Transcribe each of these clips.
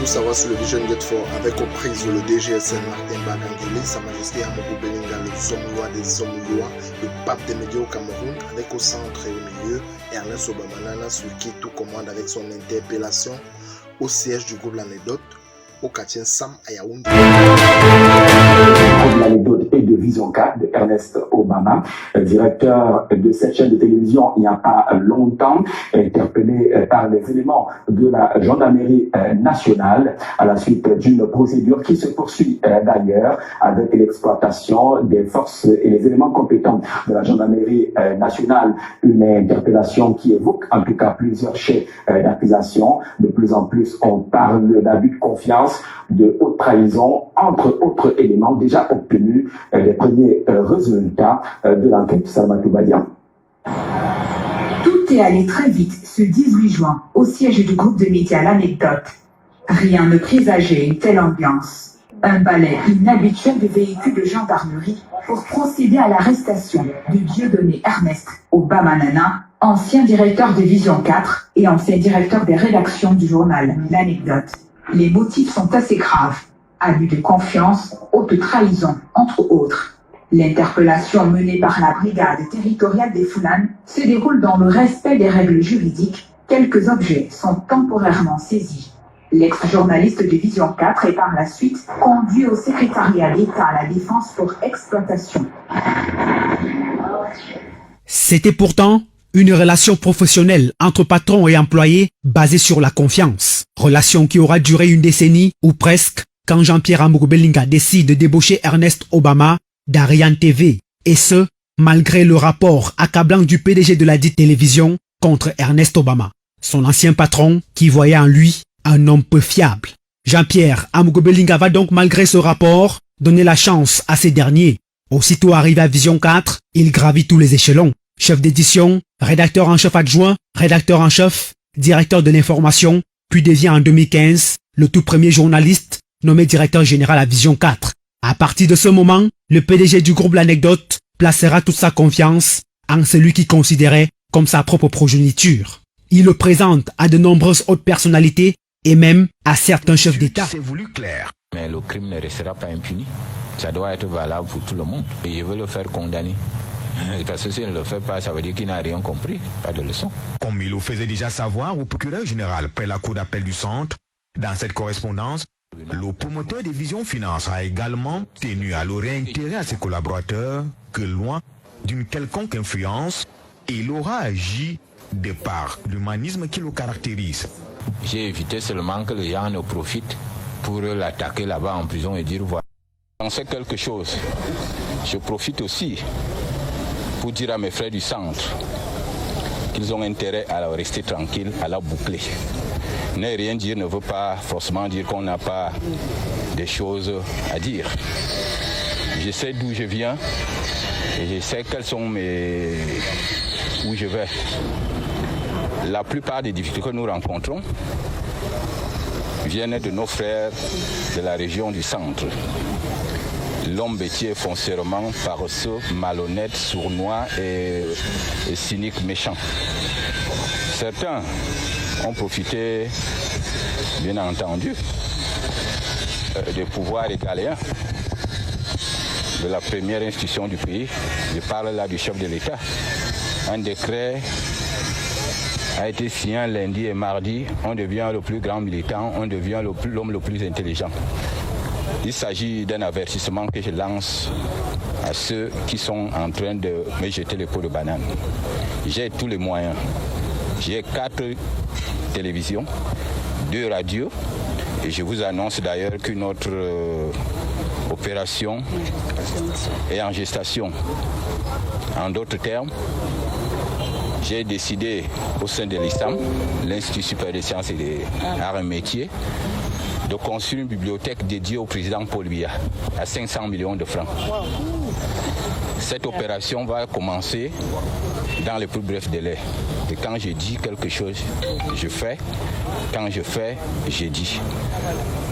tout savoir sur le Vision Get For avec aux prises le DGSN Martin Bagangeli, Sa Majesté Amogo Belinga, le Somoulois des Somoulois, le pape des médias au Cameroun, avec au centre et au milieu Ernest Obamanana, celui qui tout commande avec son interpellation au siège du groupe L'Anecdote, au quartier Sam à Yaoundé. L'anecdote est de Vision 4 de Ernest Obama, directeur de cette chaîne de télévision il n'y a pas longtemps, interpellé par les éléments de la gendarmerie nationale à la suite d'une procédure qui se poursuit d'ailleurs avec l'exploitation des forces et les éléments compétents de la gendarmerie nationale. Une interpellation qui évoque en tout cas plusieurs chefs d'accusation. De plus en plus, on parle d'abus de confiance, de haute trahison, entre autres éléments déjà obtenus les premiers résultats de l'enquête. Salmatou Badian. Tout est allé très vite ce 18 juin au siège du groupe de médias L'Anecdote. Rien ne présageait une telle ambiance. Un balai inhabituel de véhicules de gendarmerie pour procéder à l'arrestation de Dieudonné Ernest Obamanana, ancien directeur de Vision 4 et ancien directeur des rédactions du journal L'Anecdote. Les motifs sont assez graves. Abus de confiance, haute trahison, entre autres. L'interpellation menée par la brigade territoriale des Foulanes se déroule dans le respect des règles juridiques. Quelques objets sont temporairement saisis. L'ex-journaliste de Vision 4 est par la suite conduit au secrétariat d'État à la Défense pour exploitation. C'était pourtant une relation professionnelle entre patron et employé basée sur la confiance. Relation qui aura duré une décennie ou presque quand Jean-Pierre Amogo Belinga décide de débaucher Ernest Obama d'Ariane TV. Et ce, malgré le rapport accablant du PDG de la dite télévision contre Ernest Obama. Son ancien patron qui voyait en lui un homme peu fiable. Jean-Pierre Amogo Belinga va donc malgré ce rapport donner la chance à ces derniers. Aussitôt arrivé à Vision 4, il gravit tous les échelons. Chef d'édition, rédacteur en chef adjoint, rédacteur en chef, directeur de l'information, puis devient en 2015 le tout premier journaliste nommé directeur général à Vision 4. À partir de ce moment, le PDG du groupe L'Anecdote placera toute sa confiance en celui qu'il considérait comme sa propre progéniture. Il le présente à de nombreuses hautes personnalités et même à certains chefs d'État. C'est voulu clair. Mais le crime ne restera pas impuni. Ça doit être valable pour tout le monde. Et je veux le faire condamner. Parce que s'il ne le fait pas, ça veut dire qu'il n'a rien compris. Pas de leçon. Comme il le faisait déjà savoir au procureur général près la cour d'appel du centre, dans cette correspondance, le promoteur des Visions Finance a également tenu à le réintéresser à ses collaborateurs que loin d'une quelconque influence, il aura agi de par l'humanisme qui le caractérise. J'ai évité seulement que les gens ne profitent pour l'attaquer là-bas en prison et dire voilà. J'en sais quelque chose. Je profite aussi pour dire à mes frères du centre qu'ils ont intérêt à rester tranquilles, à la boucler. Ne rien dire ne veut pas forcément dire qu'on n'a pas des choses à dire. Je sais d'où je viens et je sais quels sont où je vais. La plupart des difficultés que nous rencontrons viennent de nos frères de la région du centre. L'homme bêtier foncièrement paresseux, malhonnête, sournois et cynique, méchant. Certains ont profité, bien entendu, des pouvoirs régaléens de la première institution du pays. Je parle là du chef de l'État. Un décret a été signé un lundi et mardi. On devient le plus grand militant, on devient l'homme le plus intelligent. Il s'agit d'un avertissement que je lance à ceux qui sont en train de me jeter les pots de banane. J'ai tous les moyens. J'ai 4 télévisions, 2 radios, et je vous annonce d'ailleurs qu'une autre opération est en gestation. En d'autres termes, j'ai décidé au sein de l'ISAM, l'Institut supérieur des sciences et des arts et métiers, de construire une bibliothèque dédiée au président Paul Biya à 500 millions de francs. Cette opération va commencer dans les plus brefs délais. Et quand je dis quelque chose, je fais. Quand je fais, je dis.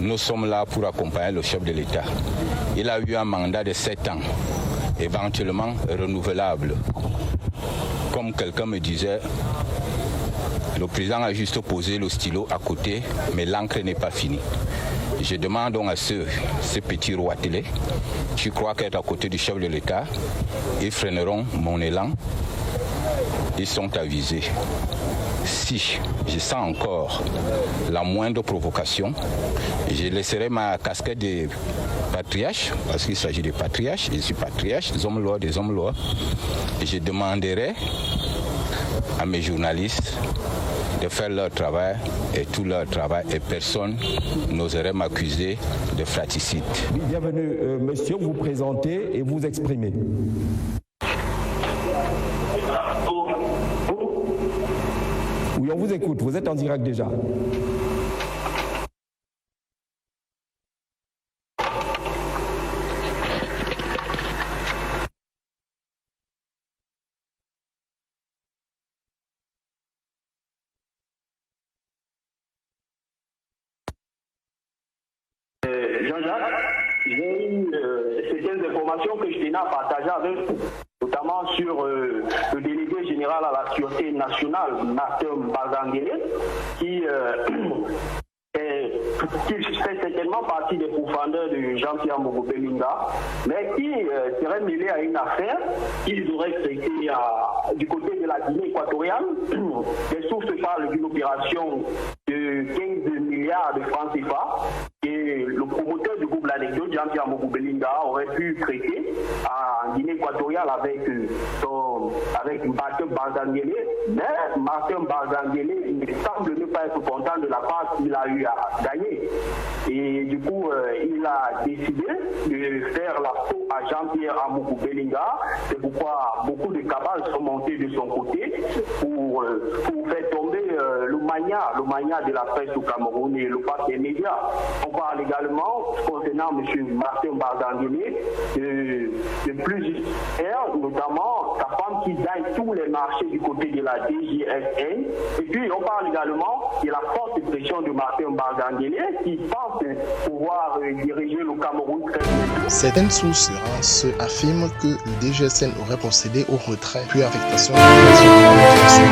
Nous sommes là pour accompagner le chef de l'État. Il a eu un mandat de 7 ans, éventuellement renouvelable. Comme quelqu'un me disait, Le président a juste posé le stylo à côté, mais l'encre n'est pas finie. Je demande donc à ces petits rois télé, tu crois qu'être à côté du chef de l'État, ils freineront mon élan, ils sont avisés. Si je sens encore la moindre provocation, je laisserai ma casquette de patriarche, parce qu'il s'agit de patriarche, je suis patriarche, des hommes lois, et je demanderai à mes journalistes de faire leur travail et tout leur travail et personne n'oserait m'accuser de fratricide. Bienvenue, monsieur, vous présentez et vous exprimez. Oui, on vous écoute, vous êtes en direct déjà. Jean-Jacques, j'ai eu certaines informations que je tenais à partager avec vous, notamment sur le délégué général à la sûreté nationale, Martin Bazangele, qui fait certainement partie des pourfendeurs de Jean-Pierre Mogo-Belinga, mais qui serait mêlé à une affaire qu'ils auraient traitée du côté de la Guinée équatoriale. Les sources parlent d'une opération de 15 milliards de francs CFA et le promoteur du groupe L'Anecdote, Jean-Pierre Mogo-Belinga, aurait pu traiter en Guinée équatoriale avec Martin Bazangele, mais Martin Bazangele il semble ne pas être content de la part qu'il a eu à gagner. Et du coup, il a décidé de faire la peau à Jean-Pierre Mogo-Belinga. C'est pourquoi beaucoup de cabales sont montées de son côté pour faire tomber le mania de la presse au Cameroun et le pass des médias. On parle également, concernant M. Martin Bazangele, de plusieurs, notamment sa femme qui gagne tous les marchés du côté de la DGSN. Et puis, on parle également de la forte pression de Martin Bazangele qui pense pouvoir diriger le Cameroun très bientôt. Certaines sources affirment que le DGSN aurait procédé au retrait puis affectation de la sécurité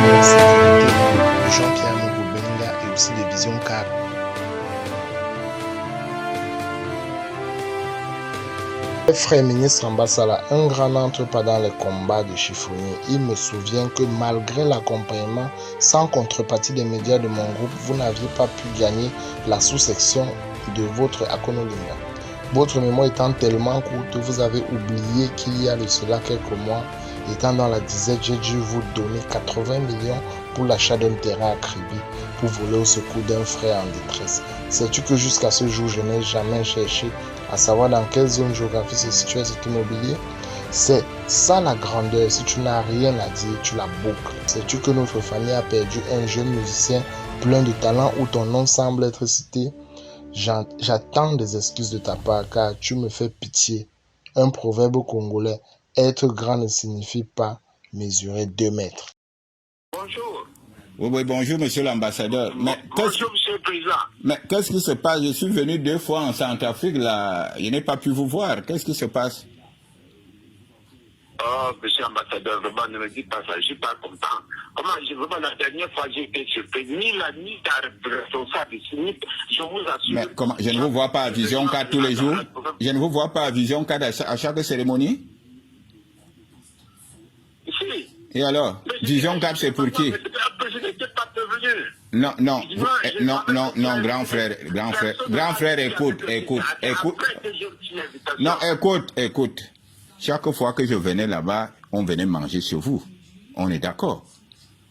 de Jean-Pierre Mogo-Belinga et aussi de Vision Cadre. Frère ministre Ambassala, un grand n'entre pas dans les combats de chiffonniers. Il me souvient que malgré l'accompagnement sans contrepartie des médias de mon groupe, vous n'aviez pas pu gagner la sous-section de votre Akonolinga. Votre mémoire étant tellement courte, vous avez oublié qu'il y a de cela quelques mois, étant dans la disette, j'ai dû vous donner 80 millions pour l'achat d'un terrain à Kribi pour voler au secours d'un frère en détresse. Sais-tu que jusqu'à ce jour, je n'ai jamais cherché à savoir dans quelle zone géographique se situe cet immobilier? C'est ça la grandeur. Si tu n'as rien à dire, tu la boucles. Sais-tu que notre famille a perdu un jeune musicien plein de talent où ton nom semble être cité? J'attends des excuses de ta part car tu me fais pitié. Un proverbe congolais, être grand ne signifie pas mesurer 2 mètres. Bonjour. Oui, bonjour, monsieur l'ambassadeur. Bonjour, monsieur le président. Mais qu'est-ce qui se passe? Je suis venu 2 fois en Centrafrique, là. Je n'ai pas pu vous voir. Qu'est-ce qui se passe? Oh, monsieur l'ambassadeur, vraiment, ne me dites pas ça. Je ne suis pas content. Comment, vraiment, la dernière fois, j'ai été surpris. Ni la ni ta responsable, je vous assure. Mais comment? Je ne vous vois pas à Vision 4 tous les jours? Je ne vous vois pas à Vision 4 à chaque cérémonie? Si. Et alors? Vision 4, c'est pour qui? Je n'étais pas prévenu. Non, grand frère, écoute. Non, écoute. Chaque fois que je venais là-bas, on venait manger chez vous. On est d'accord.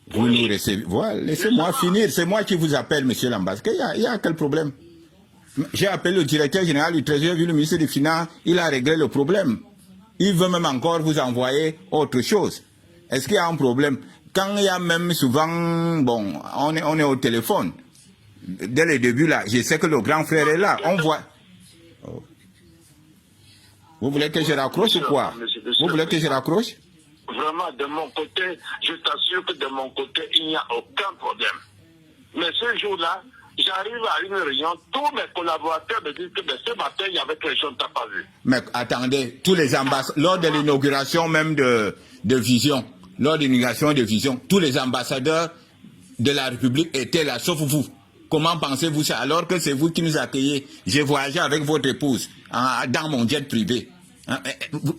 Vous nous recevez. Voilà, laissez-moi finir. C'est moi qui vous appelle, monsieur l'ambassadeur. Il y a quel problème? J'ai appelé le directeur général du Trésor, vu le ministre des Finances, il a réglé le problème. Il veut même encore vous envoyer autre chose. Est-ce qu'il y a un problème? Quand il y a même souvent, bon, on est au téléphone. Dès le début, là, je sais que le grand frère est là. On voit. Oh. Vous voulez que je raccroche ou quoi? Vous voulez que je raccroche? Vraiment, de mon côté, je t'assure que de mon côté, il n'y a aucun problème. Mais ce jour-là, j'arrive à une réunion, tous mes collaborateurs me disent que ce matin, il y avait quelque chose que tu n'as pas vu. Mais attendez, tous les ambassadeurs, lors de l'inauguration même de Vision, lors de l'inauguration de Vision, tous les ambassadeurs de la République était là, sauf vous. Comment pensez-vous ça alors que c'est vous qui nous accueillez? J'ai voyagé avec votre épouse dans mon jet privé.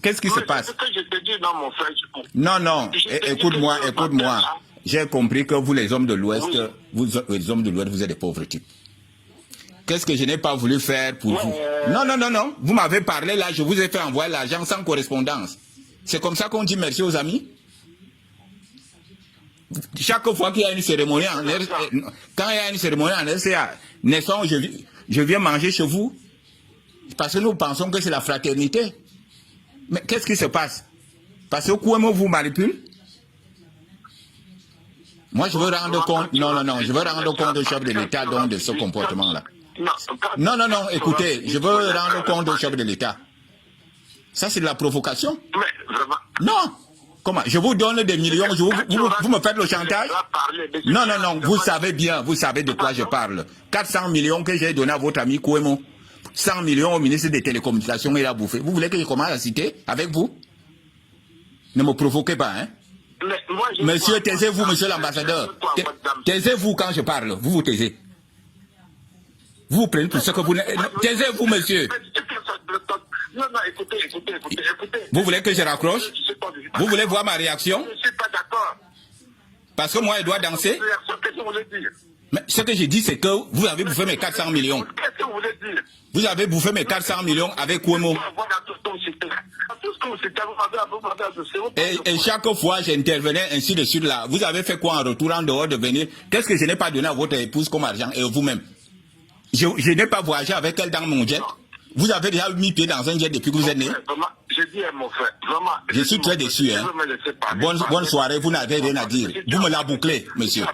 Qu'est-ce qui se passe? C'est ce que je te dis, non, mon frère. Non, non, écoute-moi. J'ai compris que vous, les hommes de l'Ouest, vous êtes des pauvres types. Qu'est-ce que je n'ai pas voulu faire pour vous? Non. Vous m'avez parlé là, je vous ai fait envoyer l'argent sans correspondance. C'est comme ça qu'on dit merci aux amis? Chaque fois qu'il y a une cérémonie en RCA, quand il y a une cérémonie en RCA, naissons, je viens manger chez vous, parce que nous pensons que c'est la fraternité. Mais qu'est-ce qui se passe? Parce que Kouemo vous manipule? Moi, je veux rendre compte, je veux rendre compte au chef de l'État de ce comportement-là. Non, écoutez, je veux rendre compte au chef de l'État. Ça, c'est de la provocation? Non! Comment? Je vous donne des millions, vous me faites le chantage? Non, vous savez bien, vous savez de quoi je parle. 400 millions que j'ai donné à votre ami Kouemo. 100 millions au ministre des Télécommunications, il a bouffé. Vous voulez que je commence à citer avec vous? Ne me provoquez pas, hein? Monsieur, taisez-vous, monsieur l'ambassadeur. Taisez-vous quand je parle. Vous vous taisez. Vous vous prenez pour ce que vous... Taisez-vous, monsieur. Non, écoutez. Vous voulez que je raccroche? Vous voulez voir ma réaction? Je ne suis pas d'accord. Parce que moi, je dois danser? Qu'est-ce que vous voulez dire? Mais ce que j'ai dit, c'est que vous avez bouffé mes 400 millions. Qu'est-ce que vous voulez dire? Vous avez bouffé mes 400 millions avec Kouemo. Et chaque fois, j'intervenais ainsi de suite là. Vous avez fait quoi en retour en dehors de venir? Qu'est-ce que je n'ai pas donné à votre épouse comme argent et vous-même? Je n'ai pas voyagé avec elle dans mon jet. Vous avez déjà mis pied dans un jet depuis que vous êtes né? Je dis à mon frère, vraiment. Je suis très déçu, hein. Bonne soirée, vous n'avez rien à dire. Vous me la bouclez, monsieur.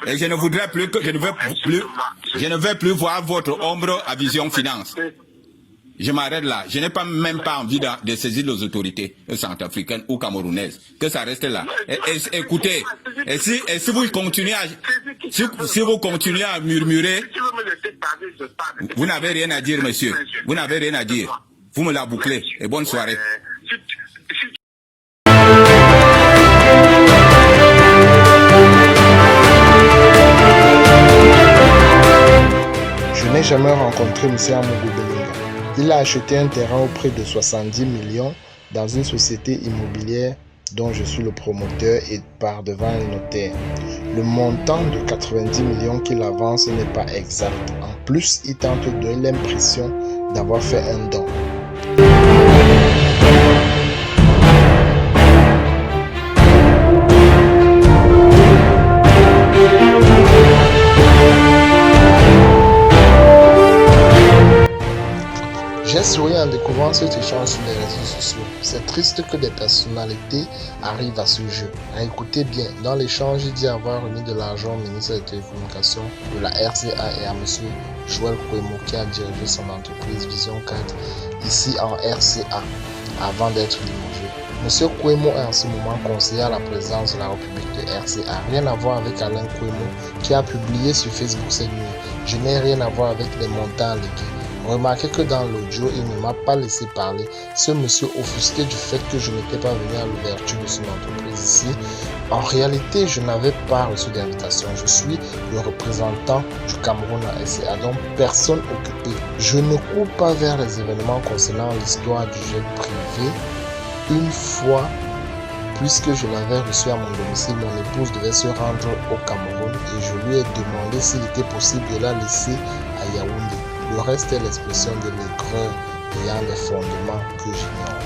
Et je ne voudrais plus que, je ne veux plus voir votre ombre à Vision Finance. Je m'arrête là. Je n'ai même pas envie de saisir les autorités centrafricaines ou camerounaises. Que ça reste là. Écoutez, si vous continuez à murmurer, vous n'avez rien à dire, monsieur. Vous n'avez rien à dire. Vous me la bouclez. Et bonne soirée. Je n'ai jamais rencontré M. Amougou Belinga. Il a acheté un terrain au prix de 70 millions dans une société immobilière dont je suis le promoteur et par devant un notaire. Le montant de 90 millions qu'il avance n'est pas exact. En plus, il tente de donner l'impression d'avoir fait un don. J'ai souri en découvrant cet échange sur les réseaux sociaux. C'est triste que des personnalités arrivent à ce jeu. Écoutez bien, dans l'échange, il dit avoir remis de l'argent au ministre des Télécommunications de la RCA et à M. Joël Kouemo qui a dirigé son entreprise Vision 4 ici en RCA avant d'être limogé. M. Kouemo est en ce moment conseiller à la présidence de la République de RCA. Rien à voir avec Alain Kouemo qui a publié sur Facebook cette nuit. Je n'ai rien à voir avec les montants légués. Remarquez que dans l'audio, il ne m'a pas laissé parler. Ce monsieur offusqué du fait que je n'étais pas venu à l'ouverture de son entreprise ici. En réalité, je n'avais pas reçu d'invitation. Je suis le représentant du Cameroun à SCA, donc personne occupée. Je ne cours pas vers les événements concernant l'histoire du jet privé. Une fois, puisque je l'avais reçu à mon domicile, mon épouse devait se rendre au Cameroun et je lui ai demandé s'il était possible de la laisser à Yaoundé. Le reste est l'expression de l'aigreur ayant des fondements que j'ignore.